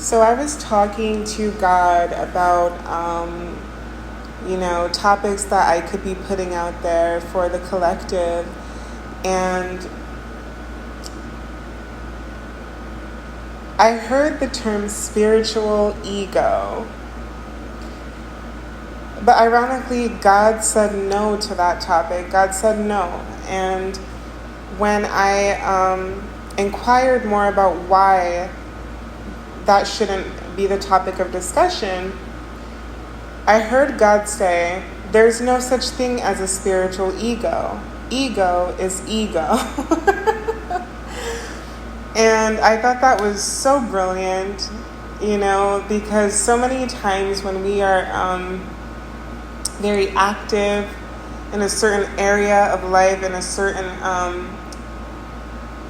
So I was talking to God about, topics that I could be putting out there for the collective. And I heard the term spiritual ego. But ironically, God said no to that topic. God said no. And when I inquired more about why that shouldn't be the topic of discussion, I heard God say, there's no such thing as a spiritual ego. Ego is ego. And I thought that was so brilliant, because so many times when we are very active in a certain area of life, in a certain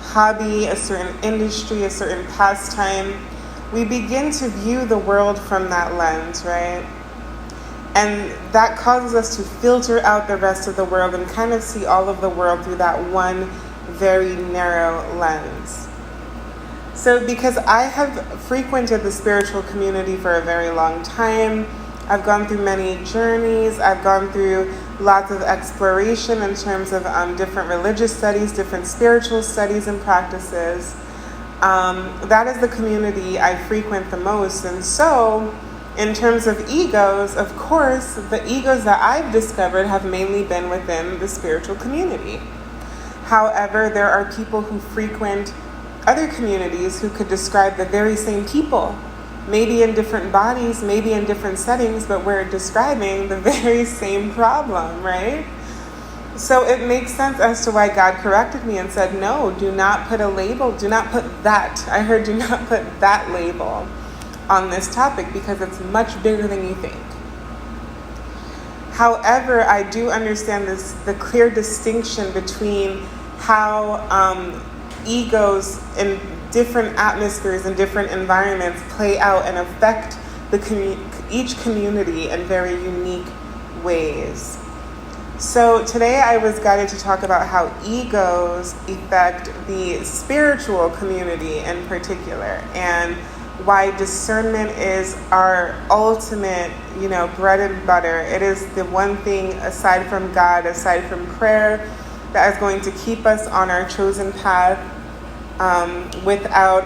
hobby, a certain industry, a certain pastime, we begin to view the world from that lens, right? And that causes us to filter out the rest of the world and kind of see all of the world through that one very narrow lens. So because I have frequented the spiritual community for a very long time, I've gone through many journeys, I've gone through lots of exploration in terms of different religious studies, different spiritual studies and practices. That is the community I frequent the most. And so, in terms of egos, of course, the egos that I've discovered have mainly been within the spiritual community. However, there are people who frequent other communities who could describe the very same people, maybe in different bodies, maybe in different settings, but we're describing the very same problem, right? So it makes sense as to why God corrected me and said, no, do not put a label, do not put that. I heard do not put that label on this topic because it's much bigger than you think. However, I do understand the clear distinction between how egos in different atmospheres and different environments play out and affect each community in very unique ways. So today I was guided to talk about how egos affect the spiritual community in particular, and why discernment is our ultimate, bread and butter. It is the one thing aside from God, aside from prayer, that is going to keep us on our chosen path without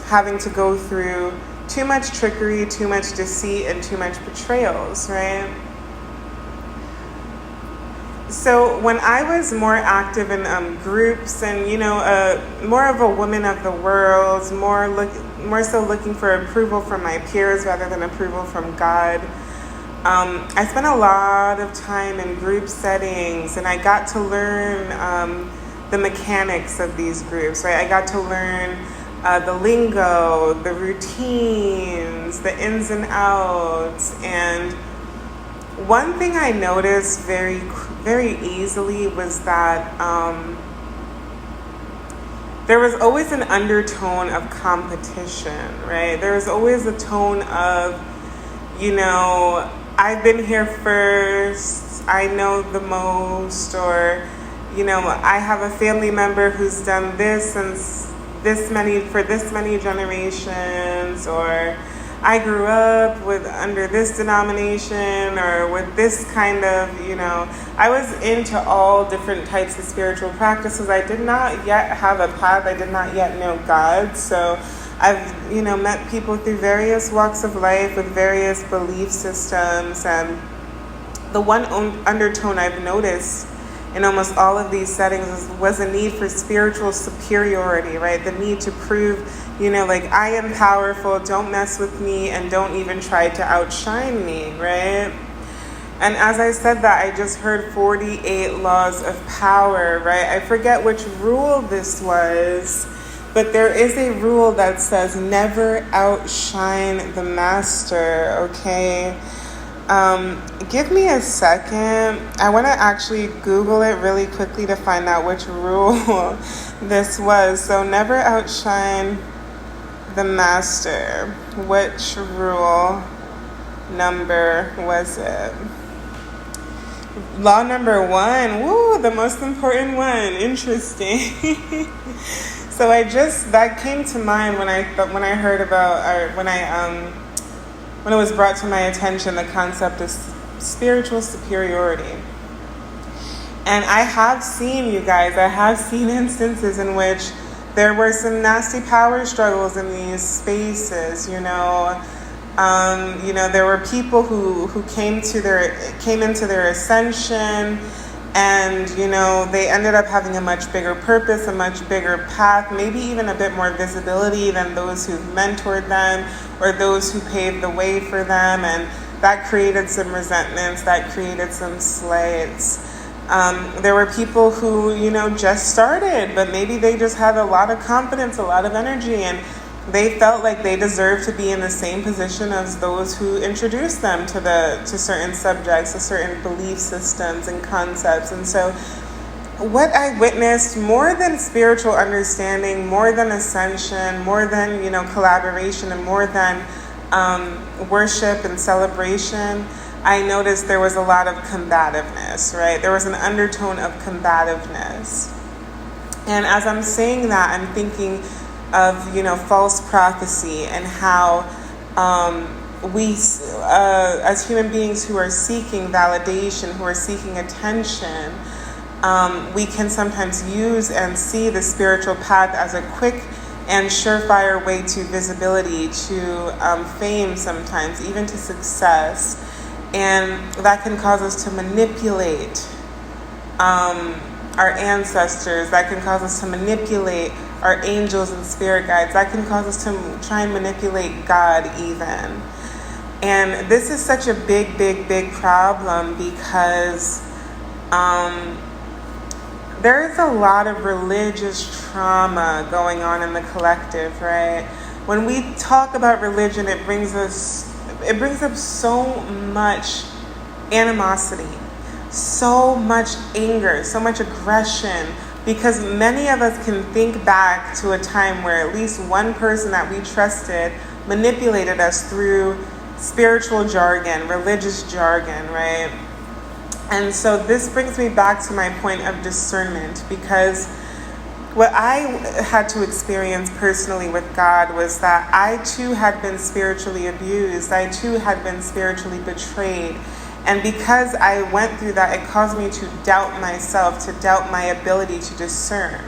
having to go through too much trickery, too much deceit, and too much betrayals, right? So when I was more active in groups and, more of a woman of the world, more so looking for approval from my peers rather than approval from God, I spent a lot of time in group settings, and I got to learn the mechanics of these groups, right? I got to learn the lingo, the routines, the ins and outs. And one thing I noticed very, very easily was that there was always an undertone of competition, right? There was always a tone of, I've been here first, I know the most, or, I have a family member who's done this since this many generations, or I grew up under this denomination or with this kind of, I was into all different types of spiritual practices. I did not yet have a path. I did not yet know God. So I've, met people through various walks of life with various belief systems. And the one undertone I've noticed in almost all of these settings was a need for spiritual superiority, right? The need to prove, I am powerful, don't mess with me, and don't even try to outshine me, right? And as I said that, I just heard 48 laws of power, right? I forget which rule this was, but there is a rule that says never outshine the master, okay? Give me a second. I want to actually Google it really quickly to find out which rule this was. So never outshine the master. Which rule number was it? Law number 1. Woo, the most important one. Interesting. So that came to mind when I heard about, or when it was brought to my attention, the concept of spiritual superiority. And I have seen instances in which there were some nasty power struggles in these spaces. There were people who came into their ascension, and they ended up having a much bigger purpose, a much bigger path, maybe even a bit more visibility than those who mentored them or those who paved the way for them, and that created some resentments, that created some slights. There were people who just started, but maybe they just had a lot of confidence, a lot of energy, and they felt like they deserved to be in the same position as those who introduced them to certain subjects, to certain belief systems and concepts. And so what I witnessed, more than spiritual understanding, more than ascension, more than collaboration, and more than worship and celebration, I noticed there was a lot of combativeness, right? There was an undertone of combativeness. And as I'm saying that, I'm thinking of false prophecy, and how we as human beings who are seeking validation, who are seeking attention, we can sometimes use and see the spiritual path as a quick and surefire way to visibility, to fame, sometimes even to success, and that can cause us to manipulate our ancestors. That can cause us to manipulate our angels and spirit guides. That can cause us to try and manipulate God even. And this is such a big, big, big problem, because there is a lot of religious trauma going on in the collective, right? When we talk about religion, it brings up so much animosity, so much anger, so much aggression, because many of us can think back to a time where at least one person that we trusted manipulated us through spiritual jargon, religious jargon, right? And so this brings me back to my point of discernment, because what I had to experience personally with God was that I too had been spiritually abused. I too had been spiritually betrayed. And because I went through that, it caused me to doubt myself, to doubt my ability to discern.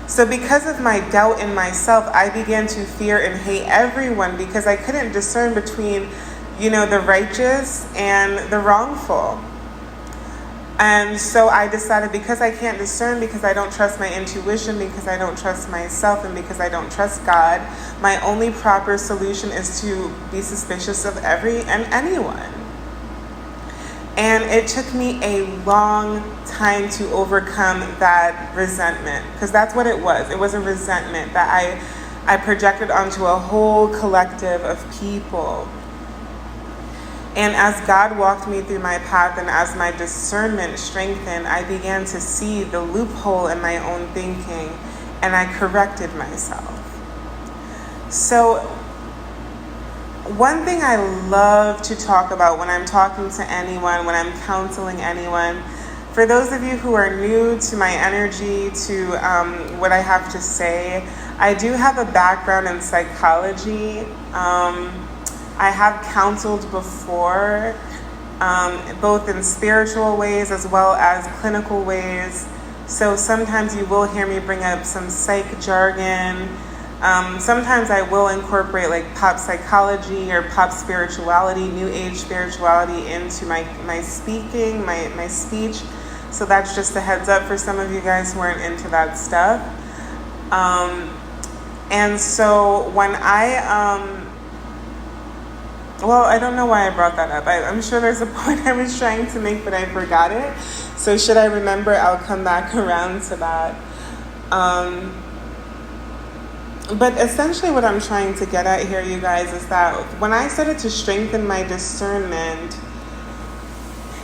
So because of my doubt in myself, I began to fear and hate everyone, because I couldn't discern between, the righteous and the wrongful. And so I decided, because I can't discern, because I don't trust my intuition, because I don't trust myself, and because I don't trust God, my only proper solution is to be suspicious of anyone. And it took me a long time to overcome that resentment, because that's what it was. It was a resentment that I projected onto a whole collective of people. And as God walked me through my path, and as my discernment strengthened, I began to see the loophole in my own thinking, and I corrected myself. So one thing I love to talk about when I'm talking to anyone, when I'm counseling anyone, for those of you who are new to my energy, to what I have to say, I do have a background in psychology. I have counseled before, both in spiritual ways as well as clinical ways. So sometimes you will hear me bring up some psych jargon. Sometimes I will incorporate like pop psychology or pop spirituality, new age spirituality into my speaking, my speech. So that's just a heads up for some of you guys who aren't into that stuff. And so when I don't know why I brought that up. I'm sure there's a point I was trying to make, but I forgot it. So should I remember, I'll come back around to that. But essentially what I'm trying to get at here, you guys, is that when I started to strengthen my discernment,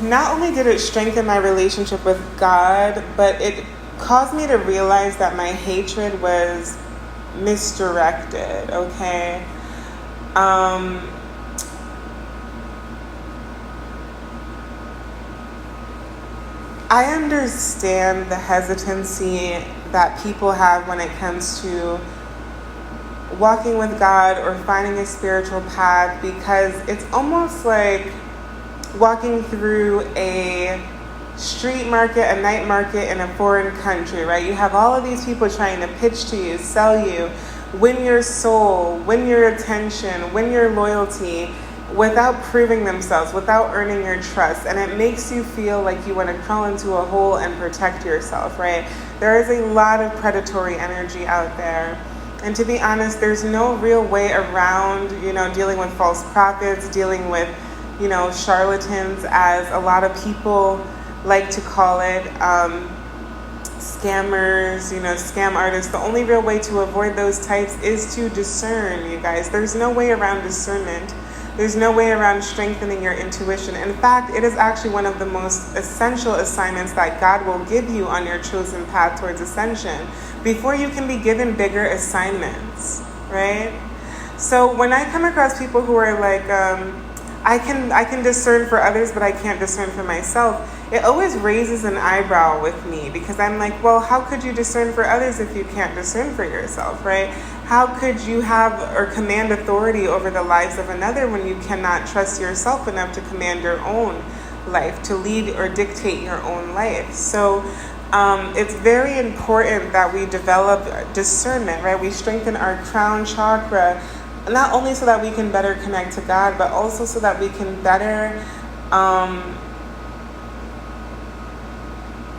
not only did it strengthen my relationship with God, but it caused me to realize that my hatred was misdirected, okay? I understand the hesitancy that people have when it comes to walking with God or finding a spiritual path, because it's almost like walking through a street market, a night market in a foreign country, right? You have all of these people trying to pitch to you, sell you, win your soul, win your attention, win your loyalty without proving themselves, without earning your trust. And it makes you feel like you want to crawl into a hole and protect yourself, right? There is a lot of predatory energy out there. And to be honest, there's no real way around, dealing with false prophets, dealing with, charlatans, as a lot of people like to call it, scammers, scam artists. The only real way to avoid those types is to discern, you guys. There's no way around discernment. There's no way around strengthening your intuition. In fact, it is actually one of the most essential assignments that God will give you on your chosen path towards ascension before you can be given bigger assignments, right? So when I come across people who are like, I can discern for others, but I can't discern for myself, it always raises an eyebrow with me, because I'm like, well, how could you discern for others if you can't discern for yourself, right? How could you have or command authority over the lives of another when you cannot trust yourself enough to command your own life, to lead or dictate your own life? So it's very important that we develop discernment, right? We strengthen our crown chakra, not only so that we can better connect to God, but also so that we can better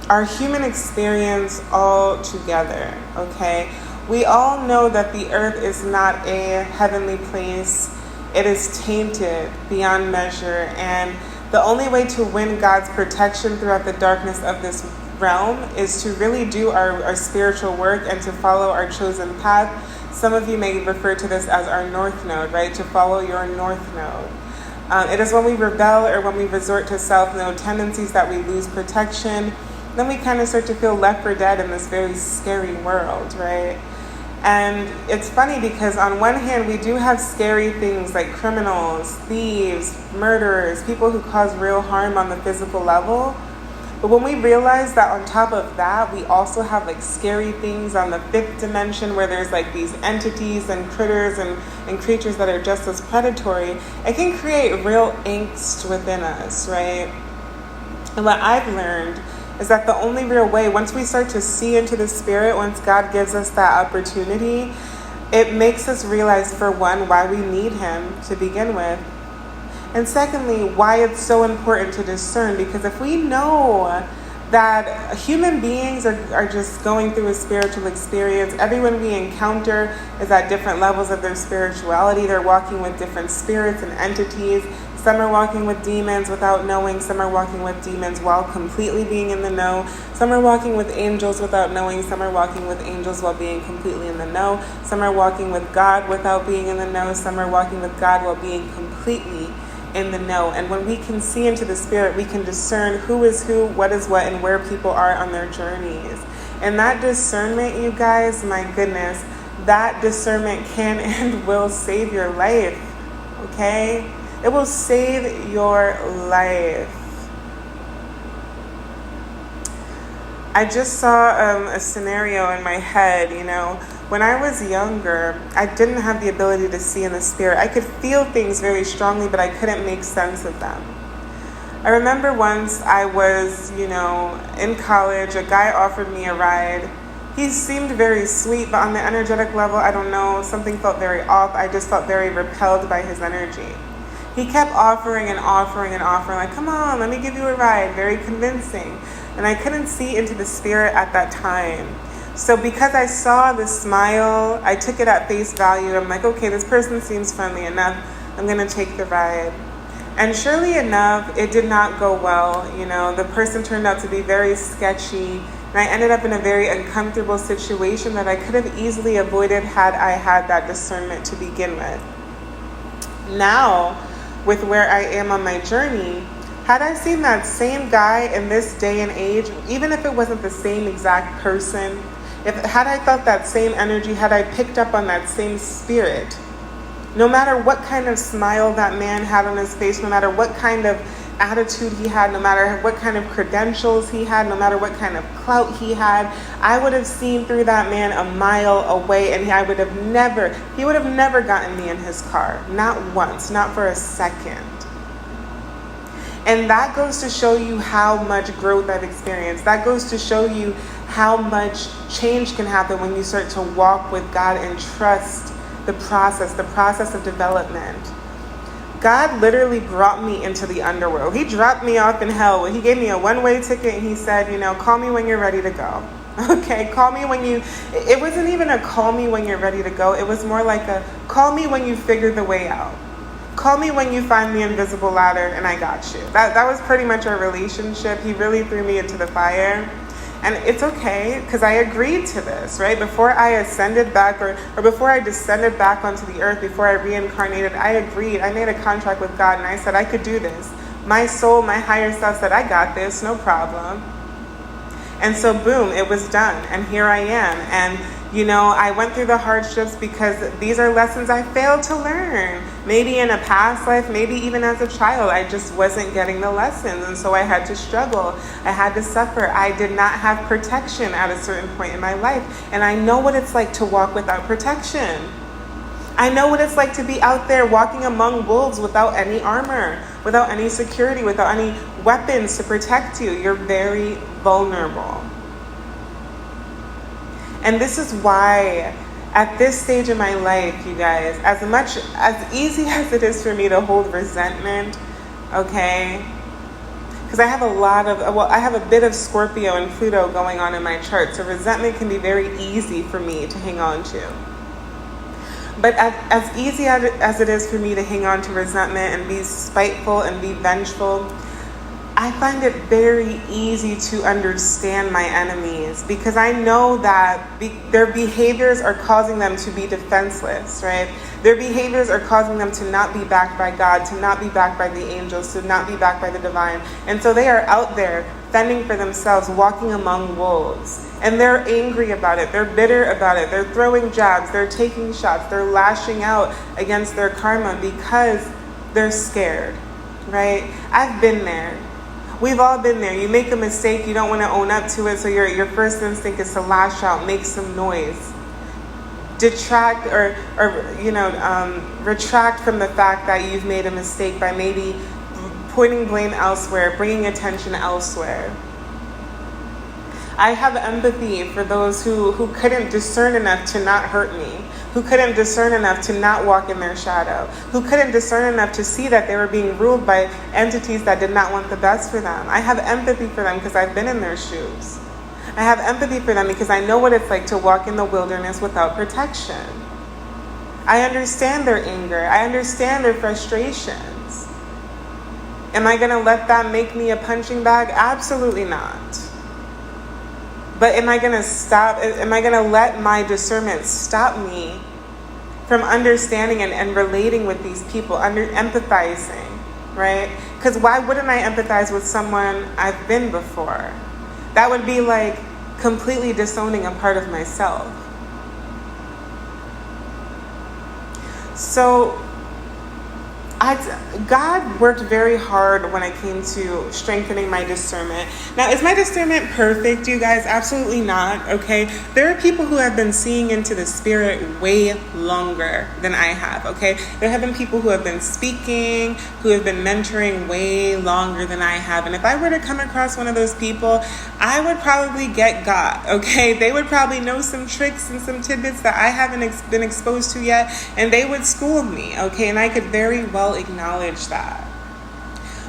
our human experience all together, okay? We all know that the earth is not a heavenly place. It is tainted beyond measure, and the only way to win God's protection throughout the darkness of this realm is to really do our spiritual work and to follow our chosen path. Some of you may refer to this as our north node, right? To follow your north node. It is when we rebel or when we resort to self-node tendencies that we lose protection. Then we kind of start to feel left for dead in this very scary world, right? And it's funny because on one hand, we do have scary things like criminals, thieves, murderers, people who cause real harm on the physical level. But when we realize that on top of that, we also have like scary things on the fifth dimension where there's like these entities and critters and creatures that are just as predatory, it can create real angst within us, right? And what I've learned is that the only real way, once we start to see into the spirit, once God gives us that opportunity, it makes us realize, for one, why we need him to begin with. And secondly, why it's so important to discern. Because if we know that human beings are just going through a spiritual experience, everyone we encounter is at different levels of their spirituality. They're walking with different spirits and entities. Some are walking with demons without knowing. Some are walking with demons while completely being in the know. Some are walking with angels without knowing. Some are walking with angels while being completely in the know. Some are walking with God without being in the know. Some are walking with God while being completely in the know. And when we can see into the spirit, we can discern who is who, what is what, and where people are on their journeys. And that discernment, you guys, my goodness, that discernment can and will save your life, okay? It will save your life. I just saw a scenario in my head, When I was younger, I didn't have the ability to see in the spirit. I could feel things very strongly, but I couldn't make sense of them. I remember once I was, in college, a guy offered me a ride. He seemed very sweet, but on the energetic level, I don't know, something felt very off. I just felt very repelled by his energy. He kept offering and offering and offering, like, come on, let me give you a ride, very convincing. And I couldn't see into the spirit at that time. So because I saw the smile, I took it at face value. I'm like, okay, this person seems friendly enough. I'm going to take the ride. And surely enough, it did not go well. The person turned out to be very sketchy. And I ended up in a very uncomfortable situation that I could have easily avoided had I had that discernment to begin with. Now, with where I am on my journey, had I seen that same guy in this day and age, even if it wasn't the same exact person, had I felt that same energy, had I picked up on that same spirit, no matter what kind of smile that man had on his face, no matter what kind of attitude he had, no matter what kind of credentials he had, no matter what kind of clout he had, I would have seen through that man a mile away, and he would have never gotten me in his car. Not once, not for a second. And that goes to show you how much growth I've experienced. That goes to show you how much change can happen when you start to walk with God and trust the process of development. God literally brought me into the underworld. He dropped me off in hell. He gave me a one-way ticket, and he said, call me when you're ready to go. Okay, call me when it wasn't even a call me when you're ready to go. It was more like a call me when you figure the way out. Call me when you find the invisible ladder, and I got you. That was pretty much our relationship. He really threw me into the fire. And it's okay, because I agreed to this, right? Before I ascended back, or before I descended back onto the earth, before I reincarnated, I agreed. I made a contract with God, and I said I could do this. My soul, my higher self said, I got this, no problem. And so boom, it was done. And here I am. And I went through the hardships because these are lessons I failed to learn. Maybe in a past life, maybe even as a child, I just wasn't getting the lessons. And so I had to struggle. I had to suffer. I did not have protection at a certain point in my life. And I know what it's like to walk without protection. I know what it's like to be out there walking among wolves without any armor, without any security, without any weapons to protect you. You're very vulnerable. And this is why at this stage in my life, you guys, as easy as it is for me to hold resentment, okay? Because I have I have a bit of Scorpio and Pluto going on in my chart. So resentment can be very easy for me to hang on to. But as easy as it is for me to hang on to resentment and be spiteful and be vengeful, I find it very easy to understand my enemies, because I know that their behaviors are causing them to be defenseless, right? Their behaviors are causing them to not be backed by God, to not be backed by the angels, to not be backed by the divine. And so they are out there fending for themselves, walking among wolves. And they're angry about it. They're bitter about it. They're throwing jabs. They're taking shots. They're lashing out against their karma because they're scared, right? I've been there. We've all been there. You make a mistake, you don't want to own up to it, so your first instinct is to lash out, make some noise, detract or retract from the fact that you've made a mistake by maybe pointing blame elsewhere, bringing attention elsewhere. I have empathy for those who couldn't discern enough to not hurt me, who couldn't discern enough to not walk in their shadow, who couldn't discern enough to see that they were being ruled by entities that did not want the best for them. I have empathy for them because I've been in their shoes. I have empathy for them because I know what it's like to walk in the wilderness without protection. I understand their anger. I understand their frustrations. Am I going to let that make me a punching bag? Absolutely not. But am I going to let my discernment stop me from understanding and relating with these people, empathizing, right? Because why wouldn't I empathize with someone I've been before? That would be like completely disowning a part of myself. So God worked very hard when it came to strengthening my discernment. Now, is my discernment perfect, you guys? Absolutely not, okay? There are people who have been seeing into the spirit way longer than I have, okay? There have been people who have been speaking, who have been mentoring way longer than I have. And if I were to come across one of those people, I would probably get got, okay? They would probably know some tricks and some tidbits that I haven't been exposed to yet, and they would school me, okay? And I could very well acknowledge that.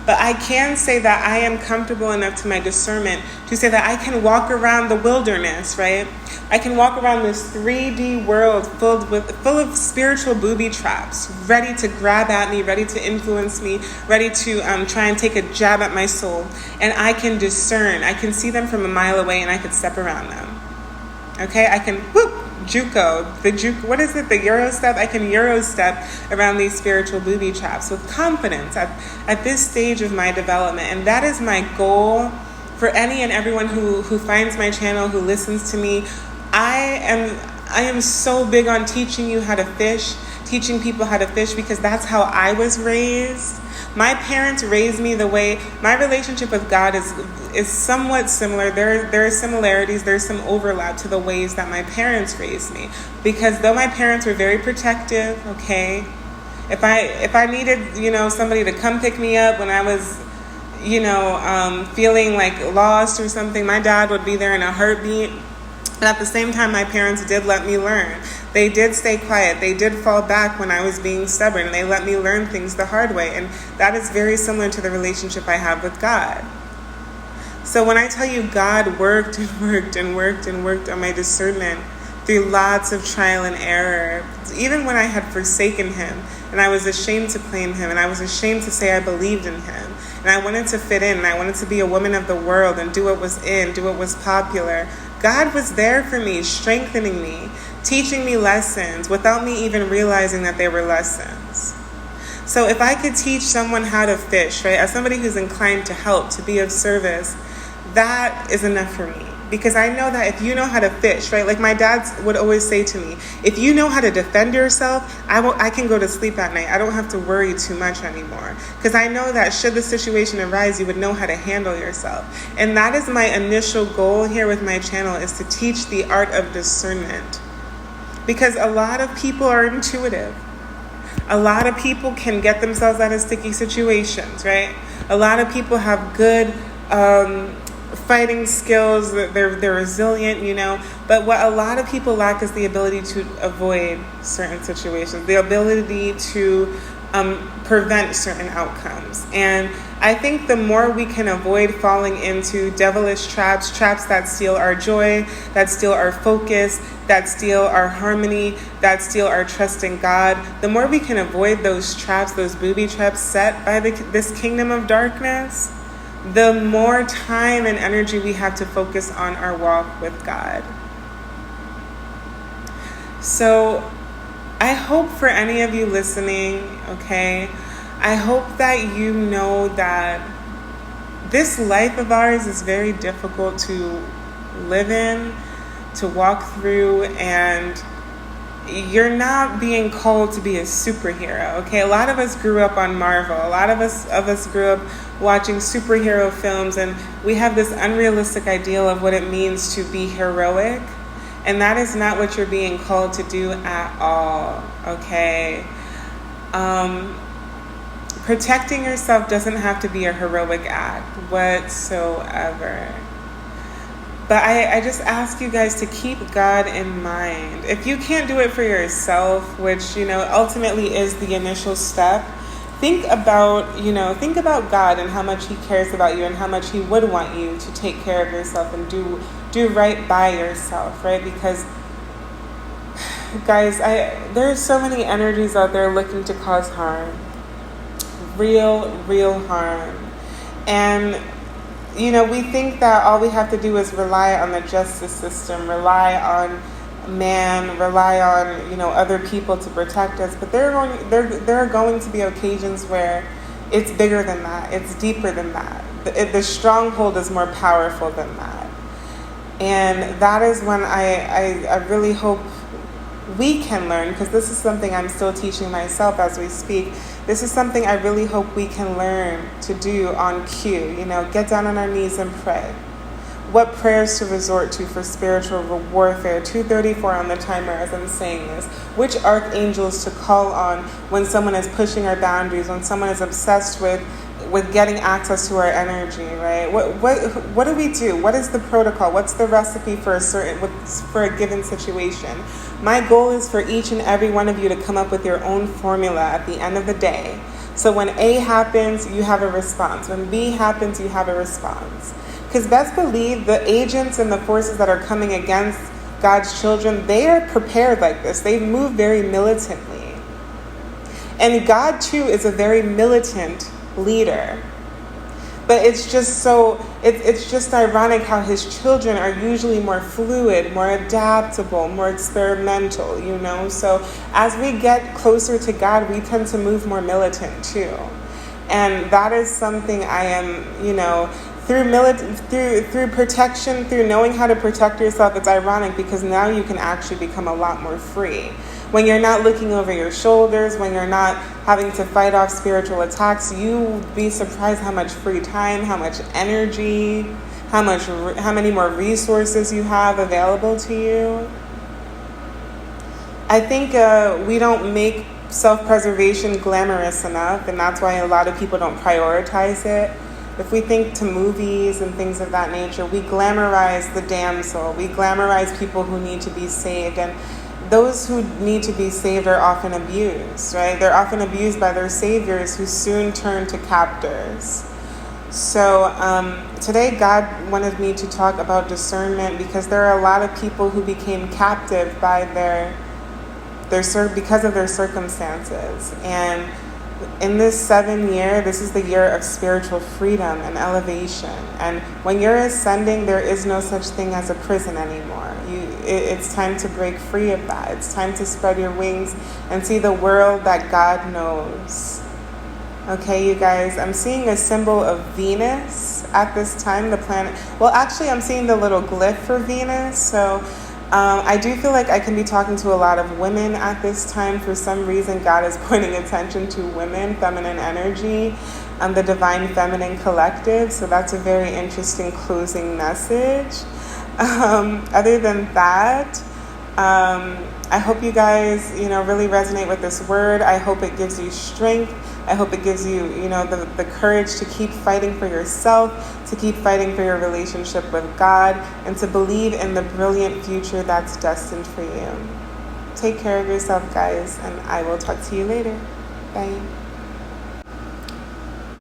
But I can say that I am comfortable enough to my discernment to say that I can walk around the wilderness, right? I can walk around this 3D world full of spiritual booby traps, ready to grab at me, ready to influence me, ready to try and take a jab at my soul. And I can discern. I can see them from a mile away, and I can step around them. Okay? I can what is it? The Euro step? I can Euro step around these spiritual booby traps with confidence at this stage of my development. And that is my goal for any and everyone who finds my channel, who listens to me. I am so big on teaching you how to fish, teaching people how to fish, because that's how I was raised. My parents raised me the way, my relationship with God is somewhat similar. There are similarities, there's some overlap to the ways that my parents raised me. Because though my parents were very protective, okay, if I needed, somebody to come pick me up when I was, feeling like lost or something, my dad would be there in a heartbeat. But at the same time, my parents did let me learn. They did stay quiet. They did fall back when I was being stubborn. They let me learn things the hard way. And that is very similar to the relationship I have with God. So when I tell you God worked and worked and worked and worked on my discernment through lots of trial and error, even when I had forsaken him and I was ashamed to claim him and I was ashamed to say I believed in him and I wanted to fit in and I wanted to be a woman of the world and do what was in, do what was popular, God was there for me, strengthening me, teaching me lessons without me even realizing that they were lessons. So if I could teach someone how to fish, right, as somebody who's inclined to help, to be of service, that is enough for me. Because I know that if you know how to fish, right, like my dad would always say to me, if you know how to defend yourself, I can go to sleep at night. I don't have to worry too much anymore. Because I know that should the situation arise, you would know how to handle yourself. And that is my initial goal here with my channel, is to teach the art of discernment. Because a lot of people are intuitive. A lot of people can get themselves out of sticky situations, right? A lot of people have good fighting skills, they're resilient, but what a lot of people lack is the ability to avoid certain situations, the ability to prevent certain outcomes. And I think the more we can avoid falling into devilish traps that steal our joy, that steal our focus, that steal our harmony, that steal our trust in God, the more we can avoid those traps, those booby traps set by this kingdom of darkness, the more time and energy we have to focus on our walk with God. So I hope for any of you listening, okay, I hope that you know that this life of ours is very difficult to live in, to walk through, and you're not being called to be a superhero, okay? A lot of us grew up on Marvel. A lot of us grew up watching superhero films, and we have this unrealistic ideal of what it means to be heroic, and that is not what you're being called to do at all, okay? Protecting yourself doesn't have to be a heroic act whatsoever. But I just ask you guys to keep God in mind. If you can't do it for yourself, which, ultimately is the initial step, think about God and how much he cares about you and how much he would want you to take care of yourself and do right by yourself, right? Because, guys, there's so many energies out there looking to cause harm. Real harm. And we think that all we have to do is rely on the justice system, rely on man, rely on, other people to protect us. But there are going to be occasions where it's bigger than that. It's deeper than that. The stronghold is more powerful than that. And that is when I really hope we can learn, because this is something I'm still teaching myself as we speak. This is something I really hope we can learn to do on cue. Get down on our knees and pray. What prayers to resort to for spiritual warfare? 2:34 on the timer as I'm saying this. Which archangels to call on when someone is pushing our boundaries, when someone is obsessed with getting access to our energy, right? What do we do? What is the protocol? What's the recipe for a given situation? My goal is for each and every one of you to come up with your own formula at the end of the day. So when A happens, you have a response. When B happens, you have a response. Because best believe the agents and the forces that are coming against God's children, they are prepared like this. They move very militantly. And God, too, is a very militant leader. But it's just ironic how his children are usually more fluid, more adaptable, more experimental, So as we get closer to God, we tend to move more militant too. And that is something I am, through protection, through knowing how to protect yourself, it's ironic because now you can actually become a lot more free. When you're not looking over your shoulders, when you're not having to fight off spiritual attacks, you'll be surprised how much free time, how much energy, how many more resources you have available to you. I think we don't make self-preservation glamorous enough, and that's why a lot of people don't prioritize it. If we think to movies and things of that nature, we glamorize the damsel, we glamorize people who need to be saved, and those who need to be saved are often abused, right? They're often abused by their saviors who soon turn to captors. So today God wanted me to talk about discernment because there are a lot of people who became captive by because of their circumstances. And in this 7 year, this is the year of spiritual freedom and elevation. And when you're ascending, there is no such thing as a prison anymore. It's time to break free of that. It's time to spread your wings and see the world that God knows. Okay, you guys, I'm seeing a symbol of Venus at this time, the planet. Well, actually, I'm seeing the little glyph for Venus. So I do feel like I can be talking to a lot of women at this time. For some reason, God is pointing attention to women, feminine energy, the divine feminine collective. So that's a very interesting closing message. Other than that, I hope you guys, really resonate with this word. I hope it gives you strength. I hope it gives you, the courage to keep fighting for yourself, to keep fighting for your relationship with God, and to believe in the brilliant future that's destined for you. Take care of yourself, guys, and I will talk to you later. Bye.